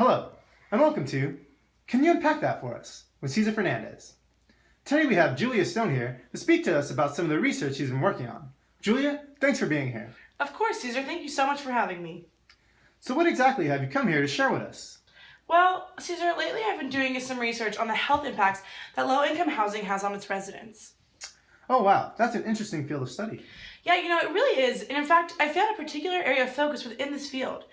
Hello, and welcome to Can You Unpack That For Us? With Cesar Fernandez. Today we have Julia Stone here to speak to us about some of the research she's been working on. Julia, thanks for being here. Of course, Caesar. Thank you so much for having me. So what exactly have you come here to share with us? Well, Caesar, lately I've been doing some research on the health impacts that low-income housing has on its residents. Oh wow, that's an interesting field of study. Yeah, it really is. And in fact, I found a particular area of focus within this field.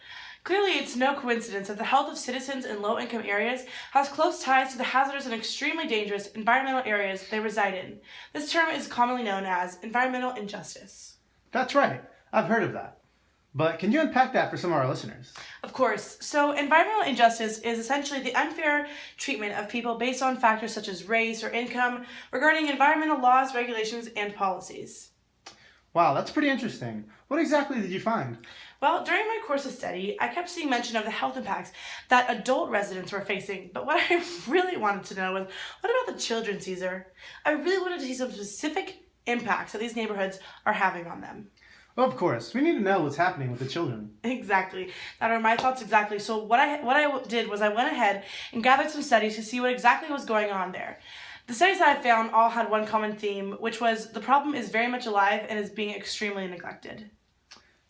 Clearly, it's no coincidence that the health of citizens in low-income areas has close ties to the hazardous and extremely dangerous environmental areas they reside in. This term is commonly known as environmental injustice. That's right, I've heard of that. But can you unpack that for some of our listeners? Of course. So, environmental injustice is essentially the unfair treatment of people based on factors such as race or income regarding environmental laws, regulations, and policies. Wow, that's pretty interesting. What exactly did you find? Well, during my course of study, I kept seeing mention of the health impacts that adult residents were facing. But what I really wanted to know was, what about the children, Caesar? I really wanted to see some specific impacts that these neighborhoods are having on them. Well, of course, we need to know what's happening with the children. Exactly. That are my thoughts exactly. So what I did was I went ahead and gathered some studies to see what exactly was going on there. The studies that I found all had one common theme, which was the problem is very much alive and is being extremely neglected.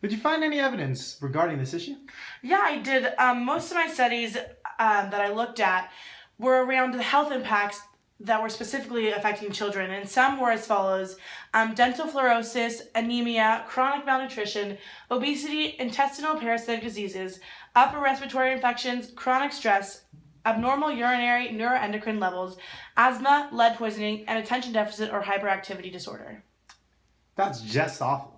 Did you find any evidence regarding this issue? Yeah, I did. Most of my studies that I looked at were around the health impacts that were specifically affecting children, and some were as follows: dental fluorosis, anemia, chronic malnutrition, obesity, intestinal parasitic diseases, upper respiratory infections, chronic stress, abnormal urinary neuroendocrine levels, asthma, lead poisoning, and attention deficit or hyperactivity disorder. That's just awful.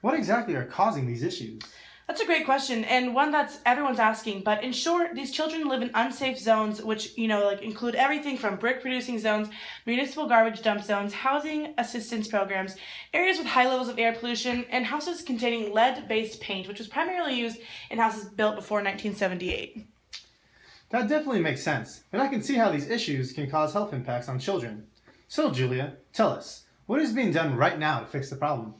What exactly are causing these issues? That's a great question, and one that's everyone's asking. But in short, these children live in unsafe zones, which include everything from brick-producing zones, municipal garbage dump zones, housing assistance programs, areas with high levels of air pollution, and houses containing lead-based paint, which was primarily used in houses built before 1978. That definitely makes sense, and I can see how these issues can cause health impacts on children. So, Julia, tell us, what is being done right now to fix the problem?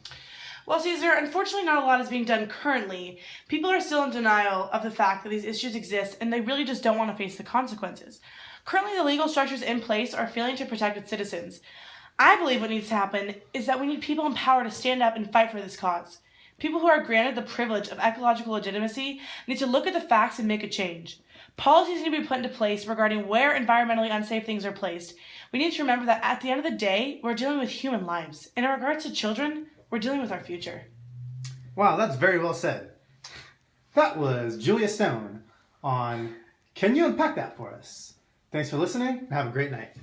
Well, Caesar, unfortunately not a lot is being done currently. People are still in denial of the fact that these issues exist, and they really just don't want to face the consequences. Currently, the legal structures in place are failing to protect its citizens. I believe what needs to happen is that we need people in power to stand up and fight for this cause. People who are granted the privilege of ecological legitimacy need to look at the facts and make a change. Policies need to be put into place regarding where environmentally unsafe things are placed. We need to remember that at the end of the day, we're dealing with human lives. And in regards to children, we're dealing with our future. Wow, that's very well said. That was Julia Stone on Can You Unpack That For Us? Thanks for listening, and have a great night.